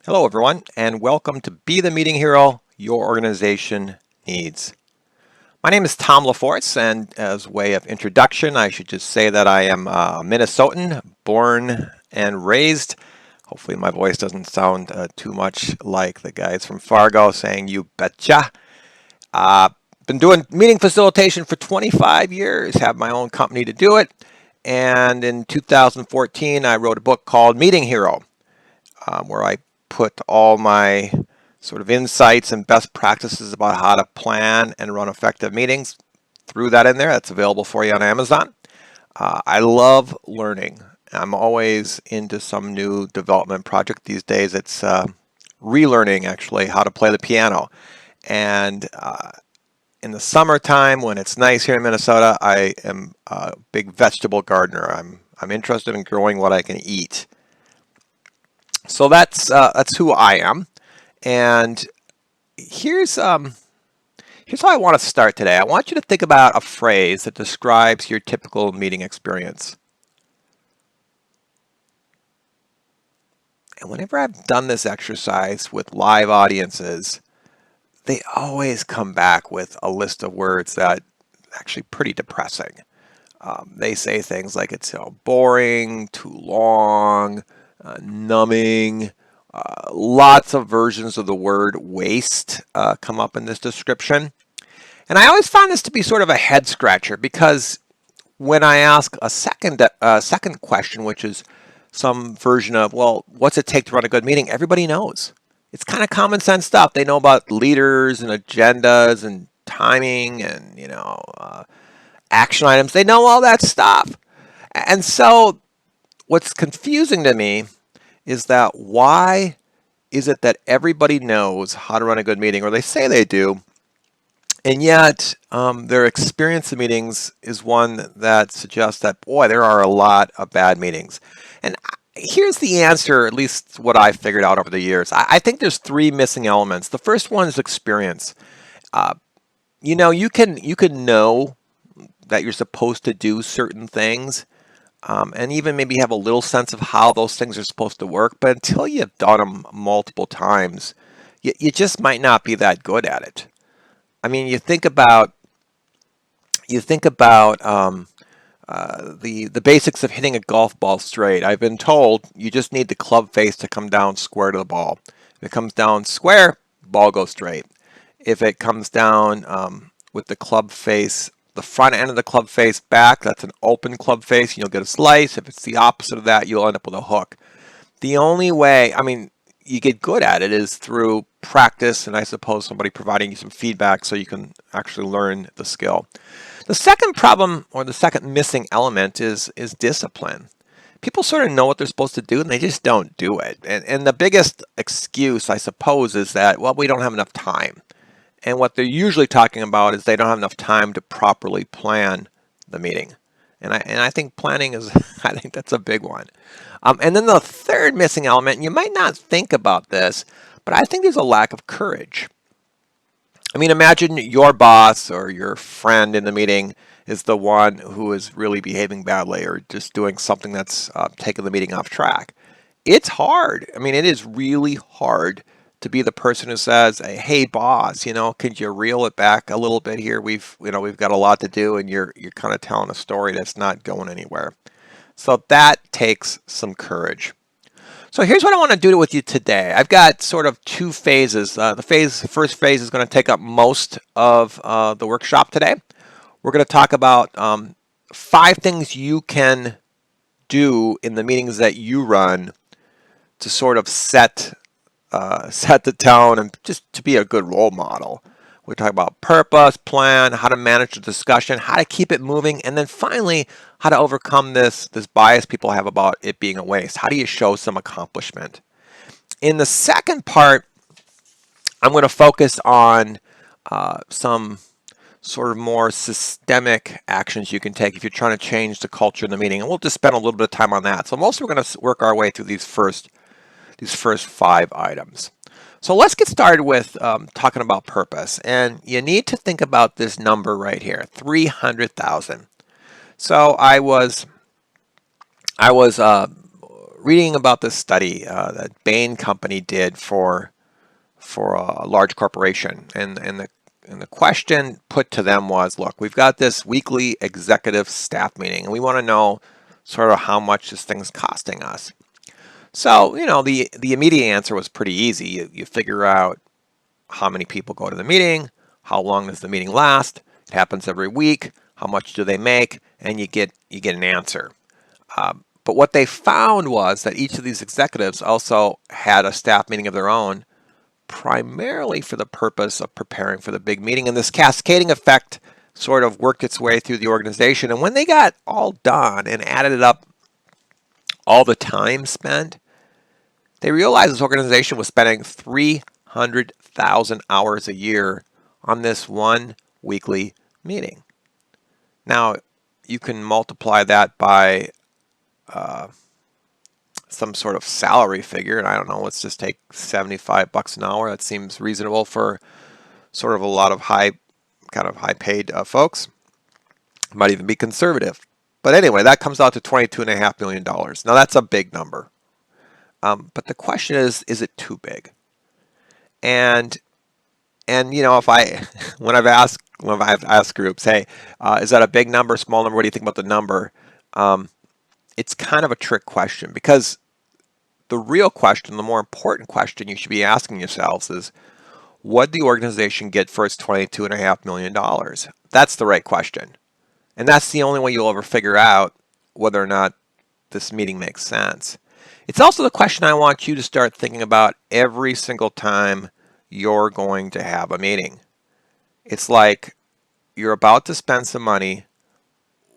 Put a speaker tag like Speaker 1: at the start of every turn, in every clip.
Speaker 1: Hello, everyone, and welcome to Be the Meeting Hero Your Organization Needs. My name is Tom LaForce, and as way of introduction, I should just say that I am a Minnesotan, born and raised. Hopefully my voice doesn't sound too much like the guys from Fargo saying, "You betcha." Uh, been doing meeting facilitation for 25 years, have my own company to do it, and in 2014, I wrote a book called Meeting Hero, where I put all my sort of insights and best practices about how to plan and run effective meetings. Threw that in there. That's available for you on Amazon. I love learning. I'm always into some new development project these days. It's relearning, actually, how to play the piano. And in the summertime, when it's nice here in Minnesota, I am a big vegetable gardener. I'm interested in growing what I can eat. So that's who I am. And here's how I want to start today. I want you to think about a phrase that describes your typical meeting experience. And whenever I've done this exercise with live audiences, they always come back with a list of words that are actually pretty depressing. They say things like it's boring, too long, numbing. Lots of versions of the word waste come up in this description. And I always found this to be sort of a head scratcher because when I ask a second question, which is some version of, well, what's it take to run a good meeting? Everybody knows. It's kind of common sense stuff. They know about leaders and agendas and timing and, action items. They know all that stuff. And so what's confusing to me is that why is it that everybody knows how to run a good meeting, or they say they do, and yet their experience of meetings is one that suggests that, boy, there are a lot of bad meetings. And here's the answer, at least what I figured out over the years. I think there's three missing elements. The first one is experience. Uh, you can know that you're supposed to do certain things, and even maybe have a little sense of how those things are supposed to work. But until you've done them multiple times, you just might not be that good at it. I mean, you think about the basics of hitting a golf ball straight. I've been told you just need the club face to come down square to the ball. If it comes down square, ball goes straight. If it comes down with the club face, the front end of the club face back, that's an open club face, and you'll get a slice. If it's the opposite of that, you'll end up with a hook. The only way, I mean, you get good at it is through practice, and I suppose somebody providing you some feedback so you can actually learn the skill. The second problem, or the second missing element, is discipline. People sort of know what they're supposed to do and they just don't do it. And the biggest excuse, I suppose, is that, well, we don't have enough time. And what they're usually talking about is they don't have enough time to properly plan the meeting. And I think planning is, I think that's a big one. And then the third missing element, and you might not think about this, but I think there's a lack of courage. I mean, imagine your boss or your friend in the meeting is the one who is really behaving badly or just doing something that's taking the meeting off track. It's hard. I mean, it is really hard to be the person who says, "Hey, boss, can you reel it back a little bit here? We've got a lot to do, and you're kind of telling a story that's not going anywhere." So that takes some courage. So here's what I want to do with you today. I've got sort of two phases. The first phase is going to take up most of the workshop today. We're going to talk about 5 things you can do in the meetings that you run to sort of set the tone and just to be a good role model. We talk about purpose, plan, how to manage the discussion, how to keep it moving, and then finally, how to overcome this bias people have about it being a waste. How do you show some accomplishment? In the second part, I'm going to focus on some sort of more systemic actions you can take if you're trying to change the culture in the meeting, and we'll just spend a little bit of time on that. So mostly we're going to work our way through these first 5 items. So let's get started with talking about purpose. And you need to think about this number right here, 300,000. So I was reading about this study that Bain Company did for a large corporation, and the question put to them was, look, we've got this weekly executive staff meeting, and we want to know sort of how much this thing's costing us. So, you know, the immediate answer was pretty easy. You figure out how many people go to the meeting, how long does the meeting last, it happens every week, how much do they make, and you get an answer. But what they found was that each of these executives also had a staff meeting of their own, primarily for the purpose of preparing for the big meeting. And this cascading effect sort of worked its way through the organization. And when they got all done and added it up, all the time spent, they realized this organization was spending 300,000 hours a year on this one weekly meeting. Now, you can multiply that by some sort of salary figure, and I don't know, let's just take $75 an hour. That seems reasonable for sort of a lot of high paid folks. Might even be conservative. But anyway, that comes out to $22.5 million. Now that's a big number. But the question is it too big? And you know, when I've asked groups, hey, is that a big number, small number? What do you think about the number? It's kind of a trick question, because the real question, the more important question you should be asking yourselves is, what did the organization get for its $22.5 million? That's the right question. And that's the only way you'll ever figure out whether or not this meeting makes sense. It's also the question I want you to start thinking about every single time you're going to have a meeting. It's like, you're about to spend some money.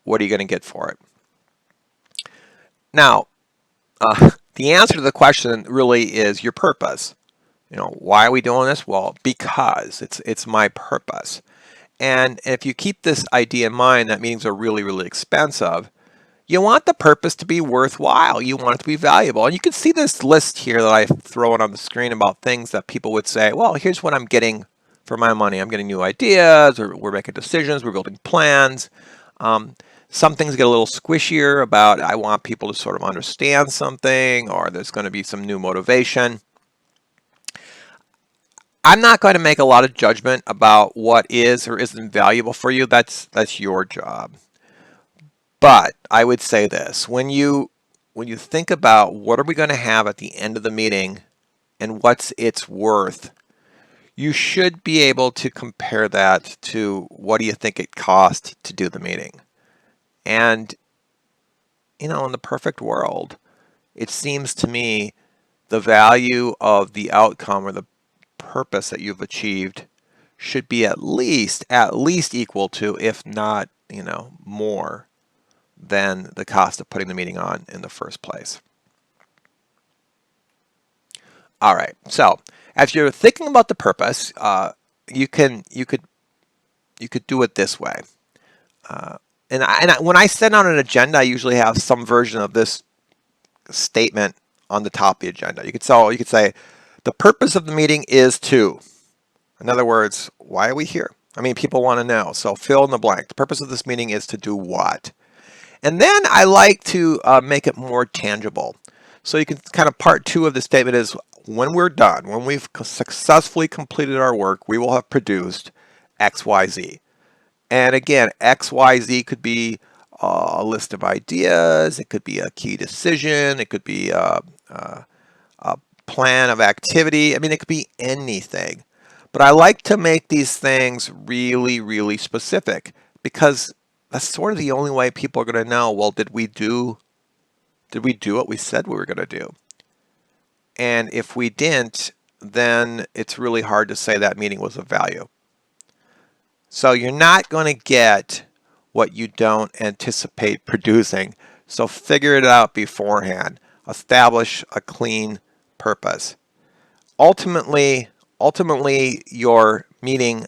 Speaker 1: What are you going to get for it? Now, the answer to the question really is your purpose. You know, why are we doing this? Well, because it's my purpose. And if you keep this idea in mind that meetings are really, really expensive, you want the purpose to be worthwhile. You want it to be valuable. And you can see this list here that I've thrown on the screen about things that people would say, well, here's what I'm getting for my money. I'm getting new ideas, or we're making decisions, we're building plans. Some things get a little squishier about, I want people to sort of understand something, or there's going to be some new motivation. I'm not going to make a lot of judgment about what is or isn't valuable for you. That's your job. But I would say this, when you think about what are we going to have at the end of the meeting and what's its worth, you should be able to compare that to what do you think it cost to do the meeting. And, you know, in the perfect world, it seems to me the value of the outcome, or the purpose that you've achieved, should be at least equal to, if not, you know, more than the cost of putting the meeting on in the first place. All right, so as you're thinking about the purpose, you could do it this way. When I send out an agenda, I usually have some version of this statement on the top of the agenda. You could say, the purpose of the meeting is to. In other words, why are we here? I mean, people want to know. So fill in the blank. The purpose of this meeting is to do what? And then I like to make it more tangible. So you can kind of, part two of the statement is, when we're done, when we've successfully completed our work, we will have produced X, Y, Z. And again, X, Y, Z could be a list of ideas. It could be a key decision. It could be a plan of activity. I mean, it could be anything. But I like to make these things really, really specific, because that's sort of the only way people are going to know, well, did we do what we said we were going to do? And if we didn't, then it's really hard to say that meeting was of value. So you're not going to get what you don't anticipate producing. So figure it out beforehand. Establish a clean purpose. Ultimately, your meeting,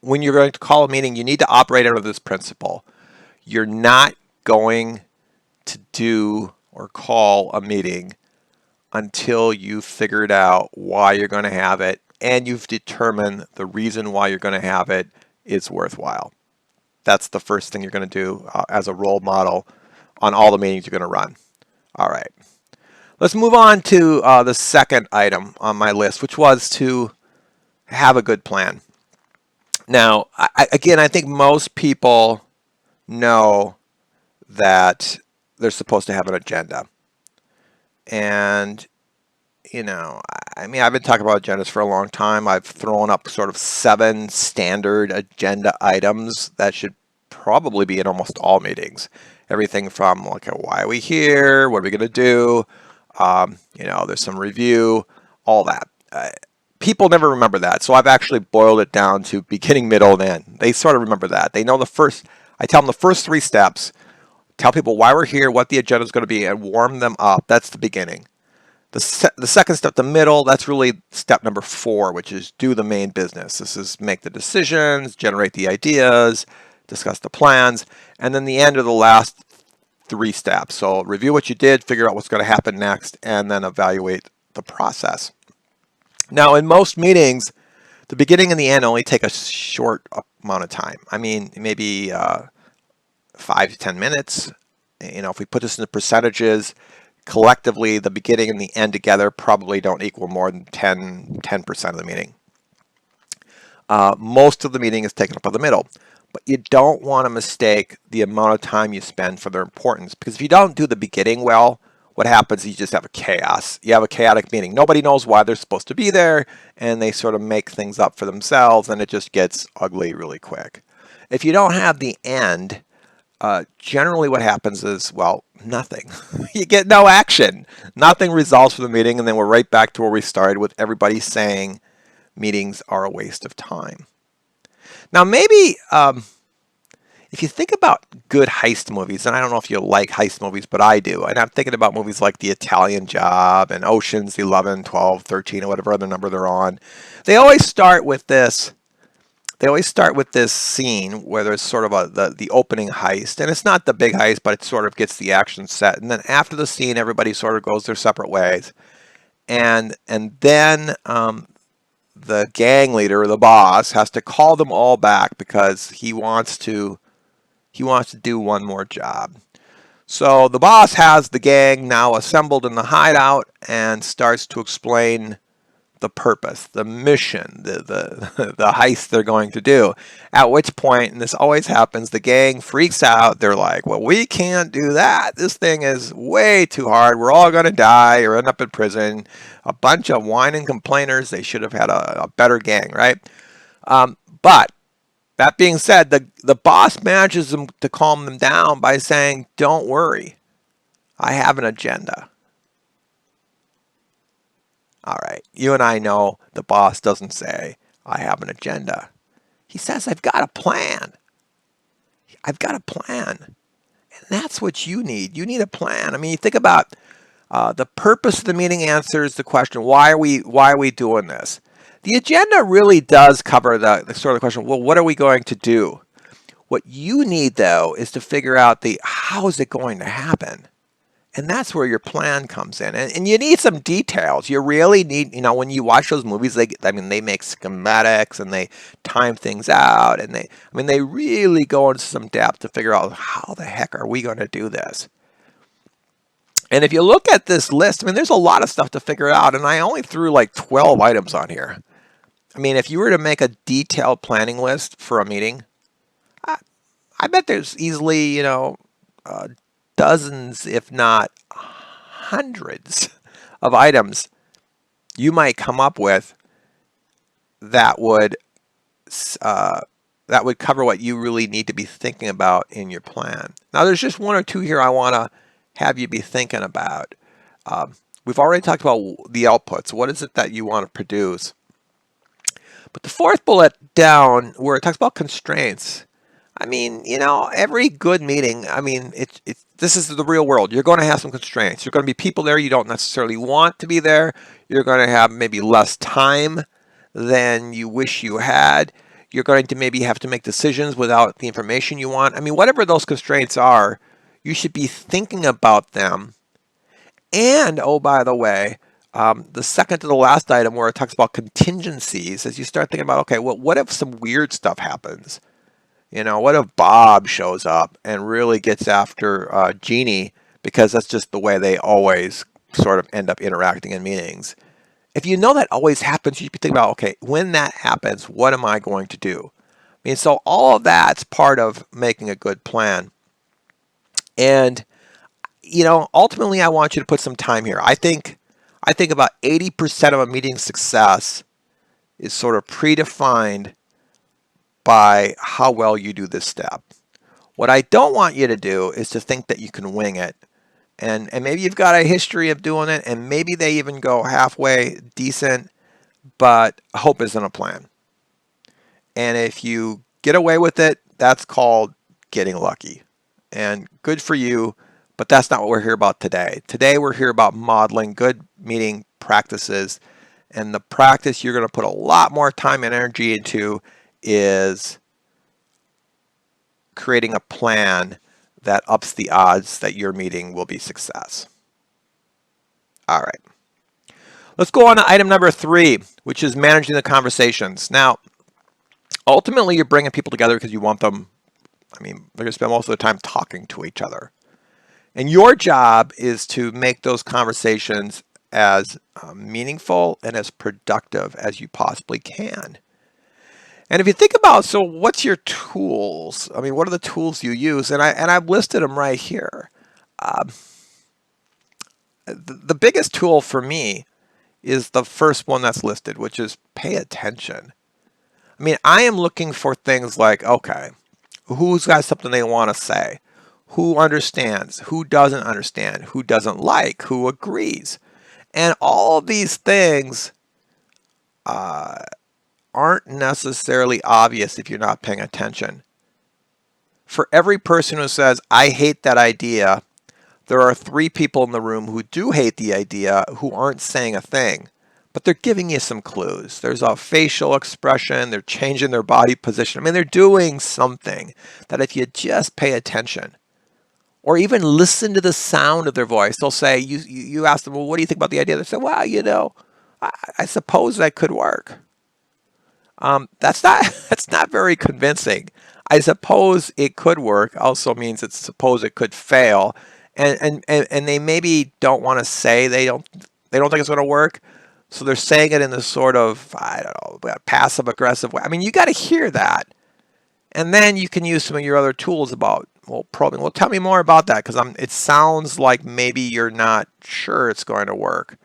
Speaker 1: when you're going to call a meeting, you need to operate under this principle. You're not going to do or call a meeting until you've figured out why you're going to have it, and you've determined the reason why you're going to have it is worthwhile. That's the first thing you're going to do as a role model on all the meetings you're going to run. All right. Let's move on to the second item on my list, which was to have a good plan. Now, again, I think most people know that they're supposed to have an agenda. And, you know, I mean, I've been talking about agendas for a long time. I've thrown up sort of 7 standard agenda items that should probably be in almost all meetings. Everything from, like, why are we here? What are we going to do? You know, there's some review, all that. People never remember that, so I've actually boiled it down to beginning, middle, and end. They sort of remember that. They know the first, I tell them the first 3 steps, tell people why we're here, what the agenda is going to be, and warm them up. That's the beginning. The second step, the middle, that's really step number 4, which is do the main business. This is make the decisions, generate the ideas, discuss the plans, and then the end are the last 3 steps. So review what you did, figure out what's going to happen next, and then evaluate the process. Now, in most meetings, the beginning and the end only take a short amount of time. I mean, maybe 5 to 10 minutes. You know, if we put this into percentages, collectively, the beginning and the end together probably don't equal more than 10% of the meeting. Most of the meeting is taken up by the middle, but you don't want to mistake the amount of time you spend for their importance, because if you don't do the beginning well, what happens is you just have a chaos. You have a chaotic meeting. Nobody knows why they're supposed to be there, and they sort of make things up for themselves, and it just gets ugly really quick. If you don't have the end, generally what happens is, well, nothing. You get no action. Nothing resolves for the meeting, and then we're right back to where we started with everybody saying meetings are a waste of time. Now, maybe if you think about good heist movies, and I don't know if you like heist movies, but I do, and I'm thinking about movies like The Italian Job and Ocean's 11, 12, 13, or whatever other number they're on. They always start with this. They always start with this scene where there's sort of the opening heist, and it's not the big heist, but it sort of gets the action set. And then after the scene, everybody sort of goes their separate ways, and then the gang leader or the boss has to call them all back because he wants to do one more job. So the boss has the gang now assembled in the hideout and starts to explain the purpose, the mission, the heist they're going to do. At which point, and this always happens, the gang freaks out. They're like, well, we can't do that. This thing is way too hard. We're all going to die or end up in prison. A bunch of whining complainers. They should have had a better gang, right? But that being said, the boss manages to calm them down by saying, don't worry, I have an agenda. All right, you and I know the boss doesn't say, I have an agenda. He says, I've got a plan. I've got a plan. And that's what you need. You need a plan. I mean, you think about the purpose of the meeting answers the question, why are we doing this? The agenda really does cover the sort of question, well, what are we going to do? What you need, though, is to figure out how is it going to happen? And that's where your plan comes in. And you need some details. You really need, you know, when you watch those movies, they make schematics and they time things out. And they really go into some depth to figure out how the heck are we going to do this? And if you look at this list, I mean, there's a lot of stuff to figure out. And I only threw like 12 items on here. I mean, if you were to make a detailed planning list for a meeting, I bet there's easily, you know, dozens, if not hundreds of items you might come up with that would cover what you really need to be thinking about in your plan. Now, there's just 1 or 2 here I want to have you be thinking about. We've already talked about the outputs. What is it that you want to produce? But the 4th bullet down, where it talks about constraints, I mean, you know, every good meeting, I mean, this is the real world. You're going to have some constraints. You're going to be people there you don't necessarily want to be there. You're going to have maybe less time than you wish you had. You're going to maybe have to make decisions without the information you want. I mean, whatever those constraints are, you should be thinking about them. And, oh, by the way, the second to the last item where it talks about contingencies, as you start thinking about, okay, well, what if some weird stuff happens? You know, what if Bob shows up and really gets after Jeannie, because that's just the way they always sort of end up interacting in meetings. If you know that always happens, you should be thinking about, okay, when that happens, what am I going to do? I mean, so all of that's part of making a good plan. And, you know, ultimately, I want you to put some time here. I think about 80% of a meeting's success is sort of predefined by how well you do this step. What I don't want you to do is to think that you can wing it. And maybe you've got a history of doing it, and maybe they even go halfway decent, but hope isn't a plan. And if you get away with it, that's called getting lucky. And good for you, but that's not what we're here about today. Today we're here about modeling good meeting practices. And the practice you're going to put a lot more time and energy into is creating a plan that ups the odds that your meeting will be success. All right. Let's go on to item number 3, which is managing the conversations. Now, ultimately, you're bringing people together because you want them, I mean, they're going to spend most of the time talking to each other. And your job is to make those conversations as meaningful and as productive as you possibly can. And if you think about, so what's your tools? I mean, what are the tools you use? And I've listed them right here. The biggest tool for me is the first one that's listed, which is pay attention. I mean, I am looking for things like, okay, who's got something they want to say? Who understands? Who doesn't understand? Who doesn't like? Who agrees? And all of these things aren't necessarily obvious if you're not paying attention. For every person who says, I hate that idea, there are 3 people in the room who do hate the idea who aren't saying a thing, but they're giving you some clues. There's a facial expression, they're changing their body position. I mean, they're doing something that if you just pay attention, or even listen to the sound of their voice, they'll say, you ask them, well, what do you think about the idea? They say, well, you know, I suppose that could work. That's not very convincing. I suppose it could work also means it's suppose it could fail. And they maybe don't want to say they don't think it's going to work. So they're saying it in this sort of, I don't know, passive aggressive way. I mean, you got to hear that. And then you can use some of your other tools about, well, probing. Well, tell me more about that, because it sounds like maybe you're not sure it's going to work.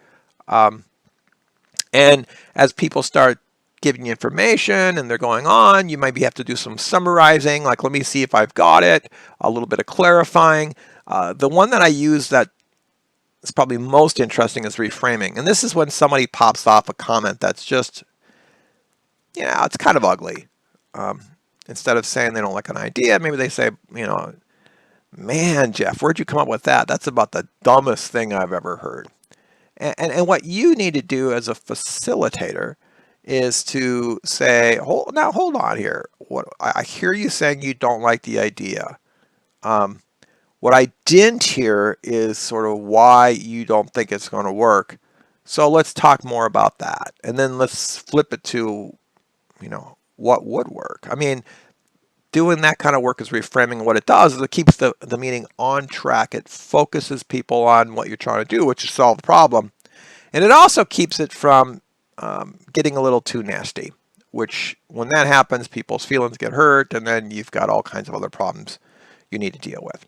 Speaker 1: And as people start giving you information and they're going on, you might have to do some summarizing, like, let me see if I've got it, a little bit of clarifying. The one that I use that is probably most interesting is reframing. And this is when somebody pops off a comment that's just, you know, it's kind of ugly. Instead of saying they don't like an idea, maybe they say, you know, man, Jeff, where'd you come up with that? That's about the dumbest thing I've ever heard. And what you need to do as a facilitator is to say, hold on here. What I hear you saying you don't like the idea. What I didn't hear is sort of why you don't think it's going to work. So let's talk more about that. And then let's flip it to, you know, what would work. I mean, doing that kind of work is reframing. What it does is it keeps the meeting on track. It focuses people on what you're trying to do, which is solve the problem. And it also keeps it from getting a little too nasty, which when that happens, people's feelings get hurt, and then you've got all kinds of other problems you need to deal with.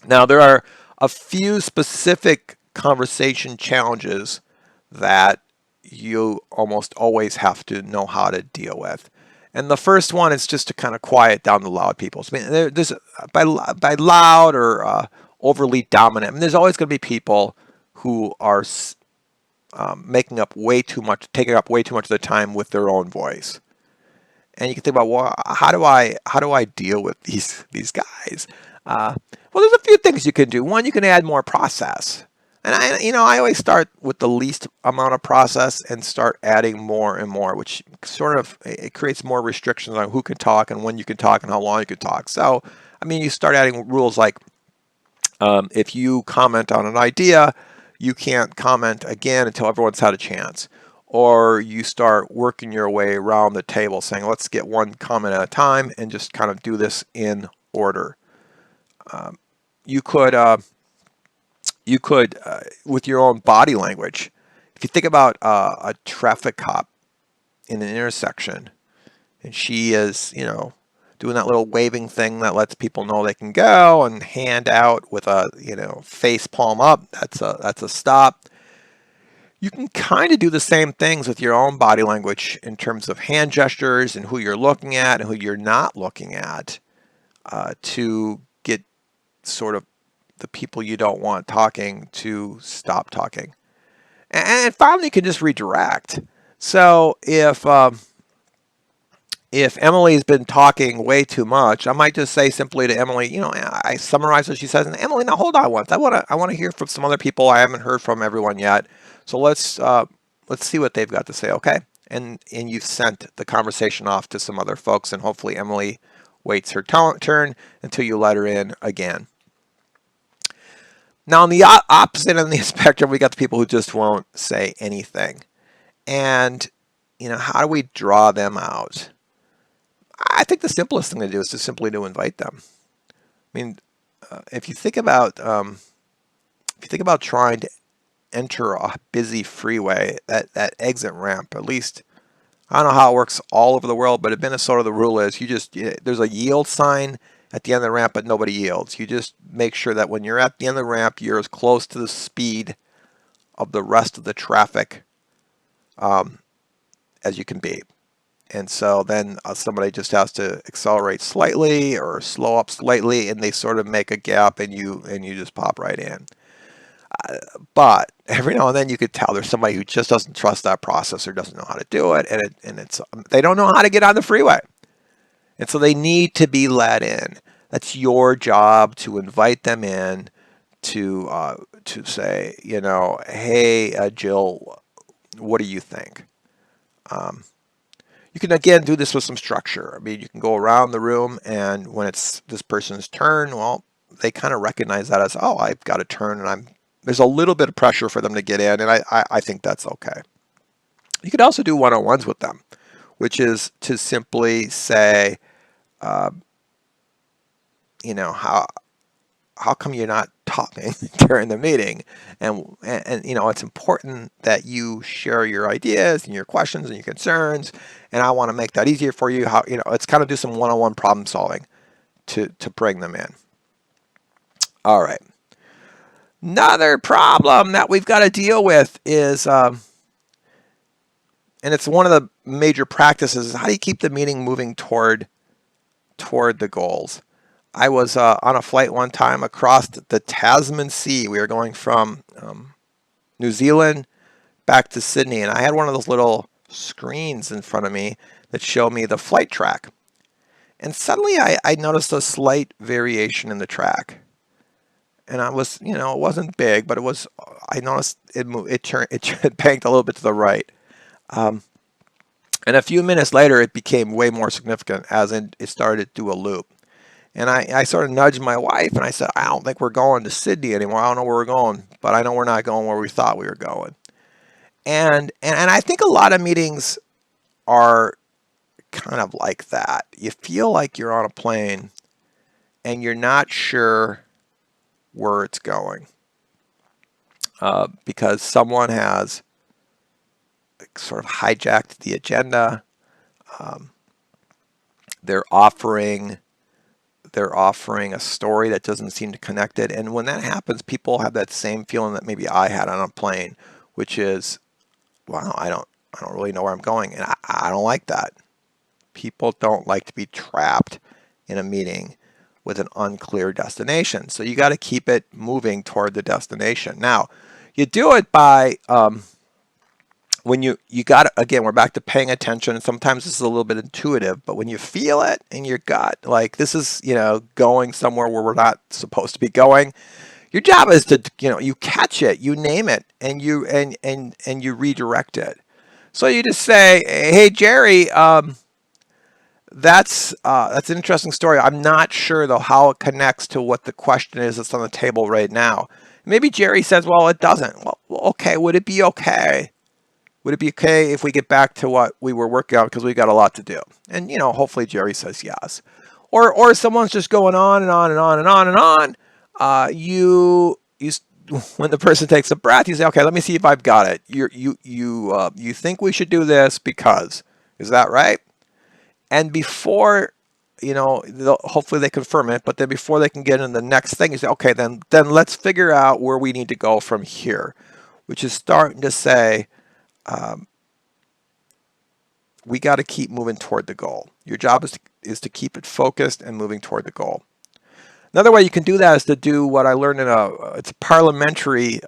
Speaker 1: Now, there are a few specific conversation challenges that you almost always have to know how to deal with. And the first one is just to kind of quiet down the loud people. I mean, there's by loud or overly dominant, I mean, there's always going to be people who are taking up way too much of their time with their own voice. And you can think about, well, how do I deal with these guys? Well, there's a few things you can do. One, you can add more process. And I always start with the least amount of process and start adding more and more, which sort of, it creates more restrictions on who can talk and when you can talk and how long you can talk. So, I mean, you start adding rules like if you comment on an idea, you can't comment again until everyone's had a chance. or you start working your way around the table saying, let's get one comment at a time and just kind of do this in order. You could, with your own body language, if you think about a traffic cop in an intersection, and she is, doing that little waving thing that lets people know they can go, and hand out with a, face palm up, that's a stop. You can kind of do the same things with your own body language in terms of hand gestures and who you're looking at and who you're not looking at, to get sort of the people you don't want talking to stop talking. And finally, you can just redirect. So if Emily's been talking way too much, I might just say simply to Emily, I summarize what she says, and Emily, now hold on once. I want to hear from some other people. I haven't heard from everyone yet. So let's see what they've got to say, okay? And you've sent the conversation off to some other folks, and hopefully Emily waits her turn until you let her in again. Now, on the opposite end of the spectrum, we got the people who just won't say anything. And, how do we draw them out? I think the simplest thing to do is just simply to invite them. I mean, if you think about trying to enter a busy freeway, that exit ramp, at least, I don't know how it works all over the world, but in Minnesota, the rule is there's a yield sign at the end of the ramp, but nobody yields. You just make sure that when you're at the end of the ramp, you're as close to the speed of the rest of the traffic as you can be. And so then somebody just has to accelerate slightly or slow up slightly, and they sort of make a gap, and you just pop right in. But every now and then you could tell there's somebody who just doesn't trust that process or doesn't know how to do it, and they don't know how to get on the freeway. And so they need to be let in. That's your job, to invite them in, to say, hey, Jill, what do you think? You can, again, do this with some structure. I mean, you can go around the room, and when it's this person's turn, well, they kind of recognize that as, oh, I've got a turn, and there's a little bit of pressure for them to get in, and I think that's okay. You could also do one-on-ones with them, which is to simply say, how come you're not talking during the meeting? And it's important that you share your ideas and your questions and your concerns, and I want to make that easier for you. It's kind of do some one-on-one problem solving to bring them in. All right. Another problem that we've got to deal with is, and it's one of the major practices, is how do you keep the meeting moving toward the goals? I was on a flight one time across the Tasman Sea. We were going from New Zealand back to Sydney, and I had one of those little screens in front of me that showed me the flight track. And suddenly I noticed a slight variation in the track. And I was, it wasn't big, but I noticed it moved, it banked a little bit to the right. And a few minutes later, it became way more significant, as in it started to do a loop. And I sort of nudged my wife, and I said, I don't think we're going to Sydney anymore. I don't know where we're going, but I know we're not going where we thought we were going. And I think a lot of meetings are kind of like that. You feel like you're on a plane, and you're not sure where it's going, because someone has sort of hijacked the agenda. They're offering a story that doesn't seem to connect it. And when that happens, people have that same feeling that maybe I had on a plane, which is, wow, I don't really know where I'm going. And I don't like that. People don't like to be trapped in a meeting with an unclear destination. So you got to keep it moving toward the destination. Now, you do it by, when you got to, again, we're back to paying attention. Sometimes this is a little bit intuitive, but when you feel it in your gut, like this is, going somewhere where we're not supposed to be going, your job is to, you catch it, you name it, and you redirect it. So you just say, hey, Jerry, that's an interesting story. I'm not sure, though, how it connects to what the question is that's on the table right now. Maybe Jerry says, well, it doesn't. Well, okay, would it be okay Would it be okay if we get back to what we were working on because we got a lot to do? And hopefully Jerry says yes. Or someone's just going on and on and on and on and on. When the person takes a breath, you say, okay, let me see if I've got it. You think we should do this because, is that right? And before, hopefully they confirm it, but then before they can get into the next thing, you say, okay, then let's figure out where we need to go from here, which is starting to say, we got to keep moving toward the goal. Your job is to keep it focused and moving toward the goal. Another way you can do that is to do what I learned it's a parliamentary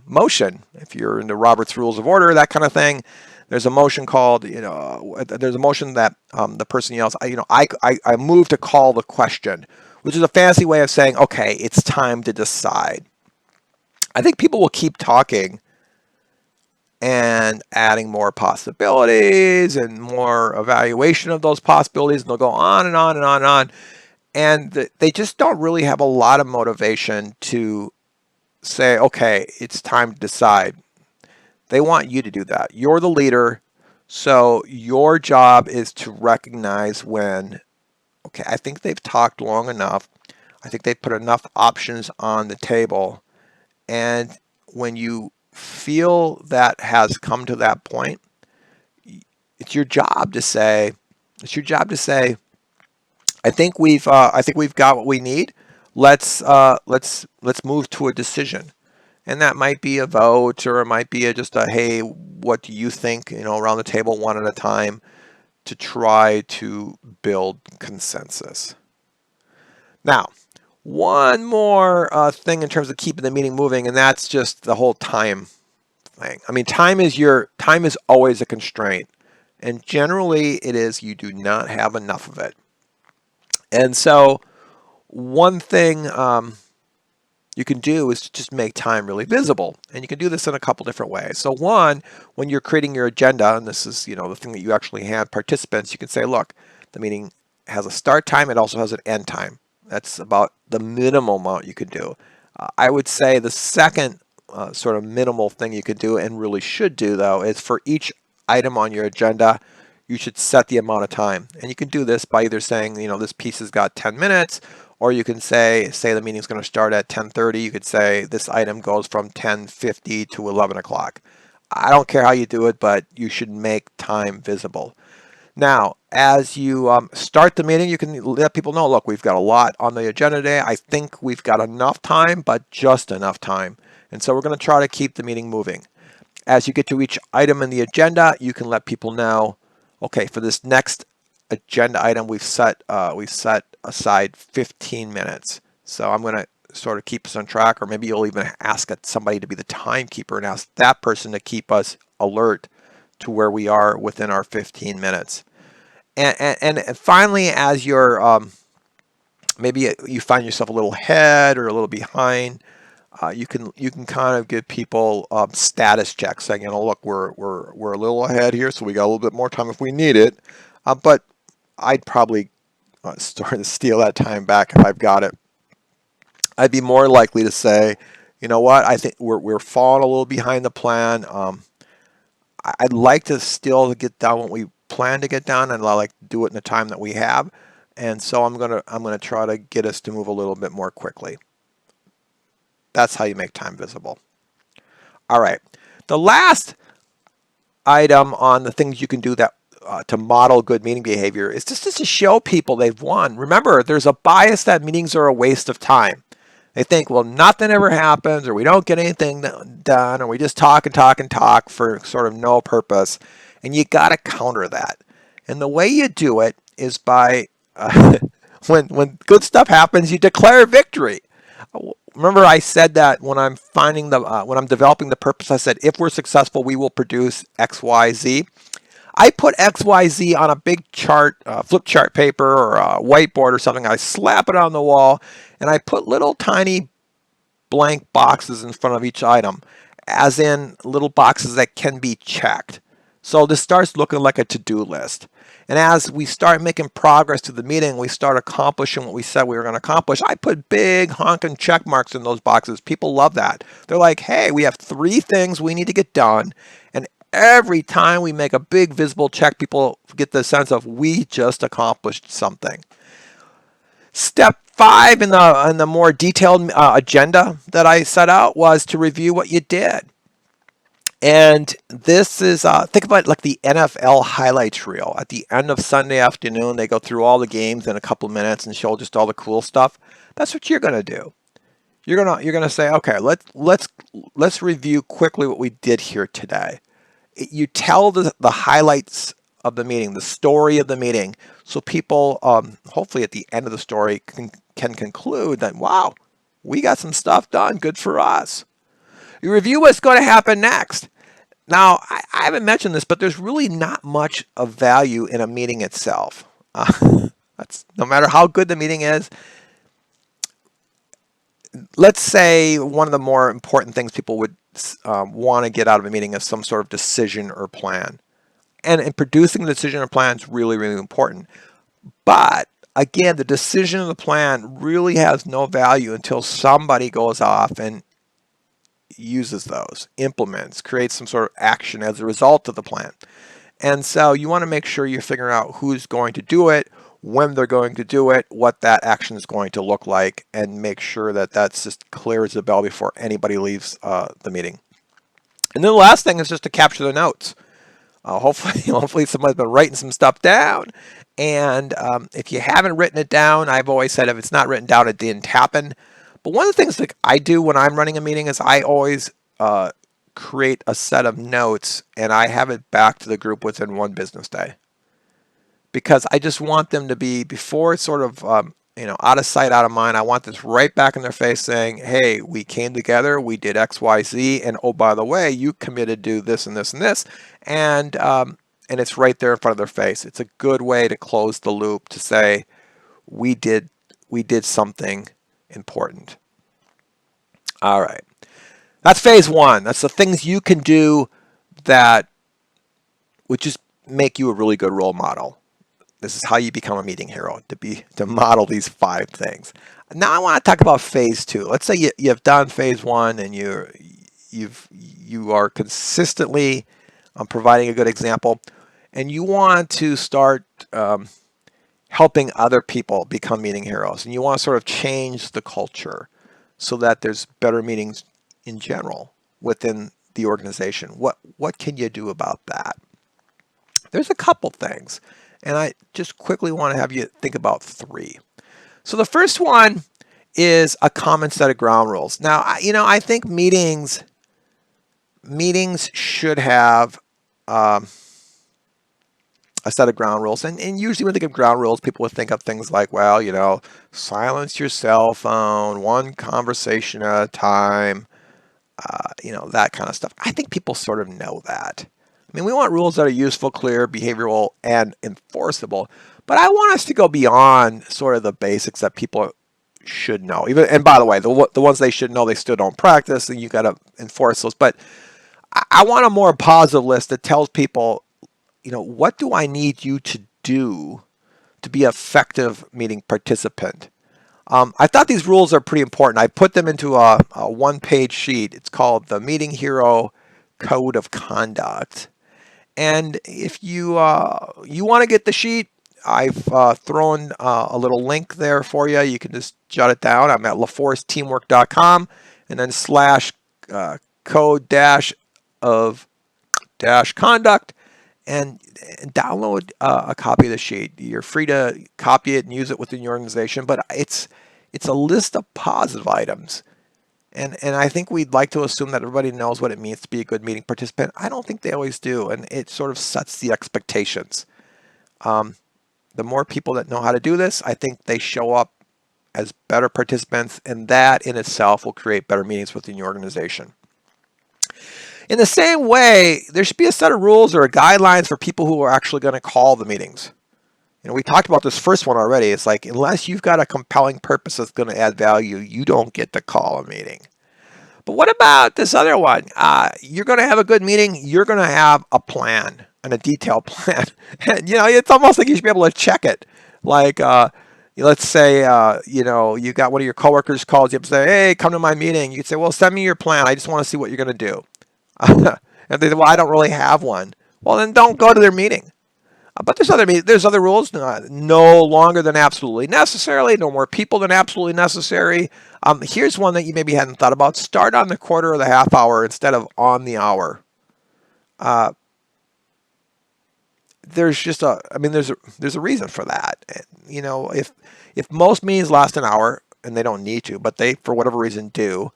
Speaker 1: motion. If you're into Robert's Rules of Order, that kind of thing, there's a motion called, there's a motion that the person yells, I move to call the question, which is a fancy way of saying, okay, it's time to decide. I think people will keep talking and adding more possibilities and more evaluation of those possibilities, and they'll go on and on and on and on. And they just don't really have a lot of motivation to say, okay, it's time to decide. They want you to do that. You're the leader, so your job is to recognize when, okay, I think they've talked long enough. I think they've put enough options on the table. And when you feel that has come to that point, it's your job to say, I think we've got what we need. Let's move to a decision. And that might be a vote, or it might be just a, hey, what do you think, around the table one at a time, to try to build consensus. Now, one more thing in terms of keeping the meeting moving, and that's just the whole time thing. I mean, time is always a constraint, and generally it is you do not have enough of it. And so one thing you can do is to just make time really visible. And you can do this in a couple different ways. So one, when you're creating your agenda, and this is the thing that you actually have participants, you can say, look, the meeting has a start time, it also has an end time. That's about the minimal amount you could do. I would say the second sort of minimal thing you could do, and really should do though, is for each item on your agenda, you should set the amount of time. And you can do this by either saying, this piece has got 10 minutes, or you can say the meeting's going to start at 10:30. You could say this item goes from 10:50 to 11 o'clock. I don't care how you do it, but you should make time visible. Now, as you start the meeting, you can let people know, look, we've got a lot on the agenda today. I think we've got enough time, but just enough time. And so we're going to try to keep the meeting moving. As you get to each item in the agenda, you can let people know, okay, for this next agenda item, we've set aside 15 minutes. So I'm going to sort of keep us on track, or maybe you'll even ask somebody to be the timekeeper and ask that person to keep us alert to where we are within our 15 minutes. And finally, as you're maybe you find yourself a little ahead or a little behind, you can kind of give people status checks, saying, look, we're a little ahead here, so we got a little bit more time if we need it, but I'd probably start to steal that time back if I've got it. I'd be more likely to say, you know what, I think we're falling a little behind the plan. I'd like to still get done what we plan to get done, and I like to do it in the time that we have. And so I'm gonna try to get us to move a little bit more quickly. That's how you make time visible. All right, the last item on the things you can do that to model good meeting behavior is just to show people they've won. Remember, there's a bias that meetings are a waste of time. They think, well, nothing ever happens, or we don't get anything done, or we just talk and talk and talk for sort of no purpose. And you got to counter that. And the way you do it is by when good stuff happens, you declare victory. Remember, I said that when I'm developing the purpose, I said if we're successful, we will produce X, Y, Z. I put X, Y, Z on a big chart, flip chart paper, or a whiteboard or something. I slap it on the wall, and I put little tiny blank boxes in front of each item, as in little boxes that can be checked. So this starts looking like a to-do list. And as we start making progress to the meeting, we start accomplishing what we said we were going to accomplish. I put big honking check marks in those boxes. People love that. They're like, hey, we have 3 things we need to get done. And Every time we make a big visible check, people get the sense of we just accomplished something. Step 5 in the more detailed agenda that I set out was to review what you did. And this is, think about it like the NFL highlights reel. At the end of Sunday afternoon, they go through all the games in a couple of minutes and show just all the cool stuff. That's what you're going to do. You're gonna say, okay, let's review quickly what we did here today. You tell the highlights of the meeting, the story of the meeting, so people hopefully at the end of the story can conclude that, wow, we got some stuff done, good for us. You review what's going to happen next. Now, I haven't mentioned this, but there's really not much of value in a meeting itself. That's no matter how good the meeting is. Let's say one of the more important things people would want to get out of a meeting is some sort of decision or plan. And in producing the decision or plan is really, really important. But again, the decision or the plan really has no value until somebody goes off and uses those, implements, creates some sort of action as a result of the plan. And so you want to make sure you're figuring out who's going to do it, when they're going to do it, what that action is going to look like, and make sure that that's just clear as a bell before anybody leaves the meeting. And then the last thing is just to capture the notes. Hopefully somebody's been writing some stuff down. And if you haven't written it down, I've always said if it's not written down, it didn't happen. But one of the things that I do when I'm running a meeting is I always create a set of notes and I have it back to the group within one business day. Because I just want them to be, before it's sort of out of sight, out of mind, I want this right back in their face saying, hey, we came together, we did X, Y, Z, and oh, by the way, you committed to this and this and this, and it's right there in front of their face. It's a good way to close the loop to say, we did something important. All right. That's phase 1. That's the things you can do that would just make you a really good role model. This is how you become a meeting hero, to model these 5 things. Now I want to talk about phase 2. Let's say you've done phase 1 and you are consistently providing a good example, and you want to start helping other people become meeting heroes, and you want to sort of change the culture so that there's better meetings in general within the organization. What can you do about that? There's a couple things. And I just quickly want to have you think about 3. So the first one is a common set of ground rules. Now, I think meetings should have a set of ground rules. And usually when they think of ground rules, people would think of things like, well, silence your cell phone, one conversation at a time, that kind of stuff. I think people sort of know that. I mean, we want rules that are useful, clear, behavioral, and enforceable. But I want us to go beyond sort of the basics that people should know. And by the way, the ones they should know, they still don't practice, and you got to enforce those. But I want a more positive list that tells people, what do I need you to do to be an effective meeting participant? I thought these rules are pretty important. I put them into a one-page sheet. It's called the Meeting Hero Code of Conduct. And if you want to get the sheet, I've thrown a little link there for you. You can just jot it down. I'm at laforceteamwork.com and then /code-of-conduct and download a copy of the sheet. You're free to copy it and use it within your organization, but it's a list of positive items. And I think we'd like to assume that everybody knows what it means to be a good meeting participant. I don't think they always do, and it sort of sets the expectations. The more people that know how to do this, I think they show up as better participants, and that in itself will create better meetings within your organization. In the same way, there should be a set of rules or guidelines for people who are actually going to call the meetings. We talked about this first one already. It's like, unless you've got a compelling purpose that's going to add value, you don't get to call a meeting. But what about this other one? You're going to have a good meeting. You're going to have a plan and a detailed plan. And, it's almost like you should be able to check it. Like, let's say, you got one of your coworkers calls you up and say, hey, come to my meeting. You could say, well, send me your plan. I just want to see what you're going to do. And they say, well, I don't really have one. Well, then don't go to their meeting. But there's other rules. No longer than absolutely necessary. No more people than absolutely necessary. Here's one that you maybe hadn't thought about. Start on the quarter or the half hour instead of on the hour. There's just there's a reason for that. You know, if most meetings last an hour, and they don't need to, but they for whatever reason do,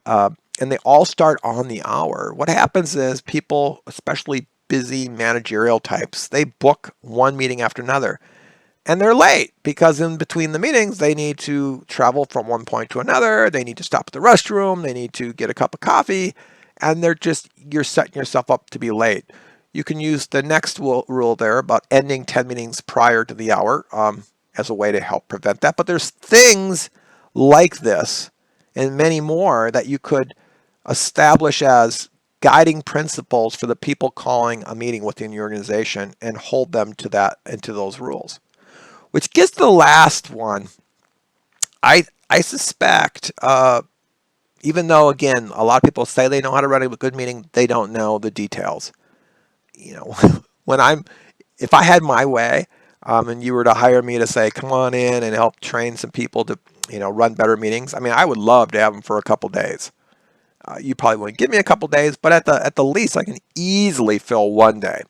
Speaker 1: and they all start on the hour, what happens is people, especially busy managerial types, they book one meeting after another. And they're late because in between the meetings, they need to travel from one point to another. They need to stop at the restroom. They need to get a cup of coffee. And you're setting yourself up to be late. You can use the next rule there about ending 10 meetings prior to the hour as a way to help prevent that. But there's things like this and many more that you could establish as guiding principles for the people calling a meeting within your organization and hold them to that and to those rules. Which gets to the last one. I suspect, even though again a lot of people say they know how to run a good meeting, they don't know the details. You know, if I had my way, and you were to hire me to say, come on in and help train some people to, run better meetings. I mean, I would love to have them for a couple days. You probably wouldn't give me a couple days, but at the least, I can easily fill one day,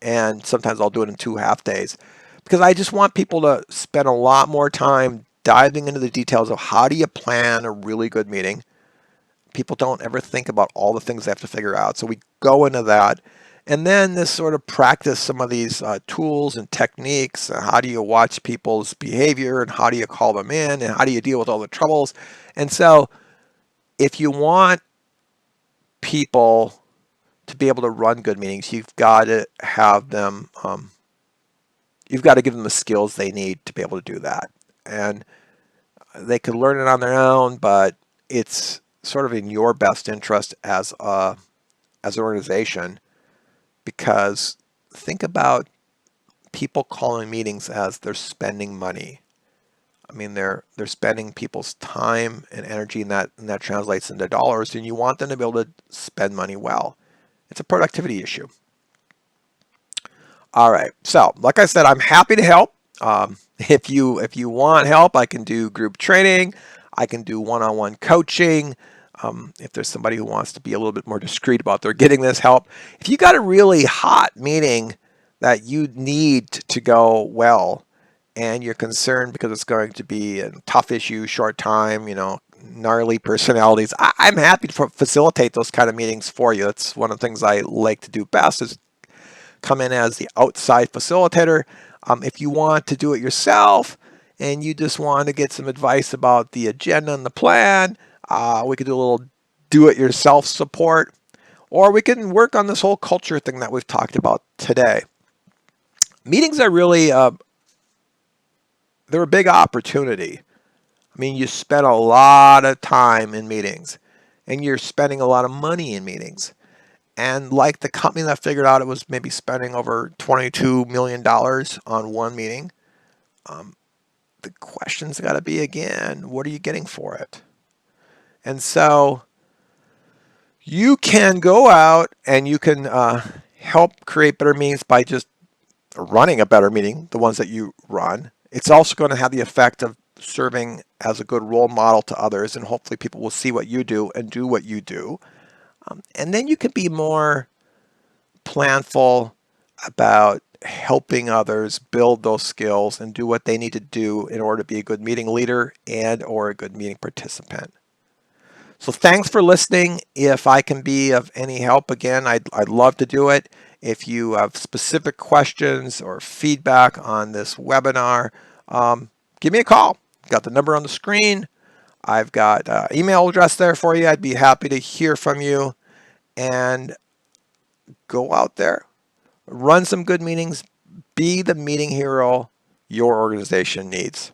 Speaker 1: and sometimes I'll do it in 2 half days. Because I just want people to spend a lot more time diving into the details of how do you plan a really good meeting. People don't ever think about all the things they have to figure out. So we go into that. And then this sort of practice some of these tools and techniques. How do you watch people's behavior and how do you call them in and how do you deal with all the troubles? And so if you want people to be able to run good meetings, you've got to have them you've got to give them the skills they need to be able to do that. And they could learn it on their own, but it's sort of in your best interest as an organization, because think about people calling meetings as they're spending money. I mean, they're spending people's time and energy, and that translates into dollars, and you want them to be able to spend money well. It's a productivity issue. All right, so like I said, I'm happy to help. If you want help, I can do group training. I can do one-on-one coaching. If there's somebody who wants to be a little bit more discreet about their getting this help. If you got a really hot meeting that you need to go well, and you're concerned because it's going to be a tough issue, short time, gnarly personalities, I'm happy to facilitate those kind of meetings for you. That's one of the things I like to do best, is come in as the outside facilitator. If you want to do it yourself and you just want to get some advice about the agenda and the plan, we could do a little do-it-yourself support, or we can work on this whole culture thing that we've talked about today. Meetings are really, they're a big opportunity. I mean, you spend a lot of time in meetings, and you're spending a lot of money in meetings. And like the company that figured out it was maybe spending over $22 million on one meeting, the question's got to be, again, what are you getting for it? And so you can go out and you can help create better meetings by just running a better meeting, the ones that you run. It's also going to have the effect of serving as a good role model to others, and hopefully people will see what you do and do what you do. And then you can be more planful about helping others build those skills and do what they need to do in order to be a good meeting leader and or a good meeting participant. So thanks for listening. If I can be of any help, again, I'd love to do it. If you have specific questions or feedback on this webinar, give me a call. Got the number on the screen. I've got an email address there for you. I'd be happy to hear from you. And go out there, run some good meetings, be the meeting hero your organization needs.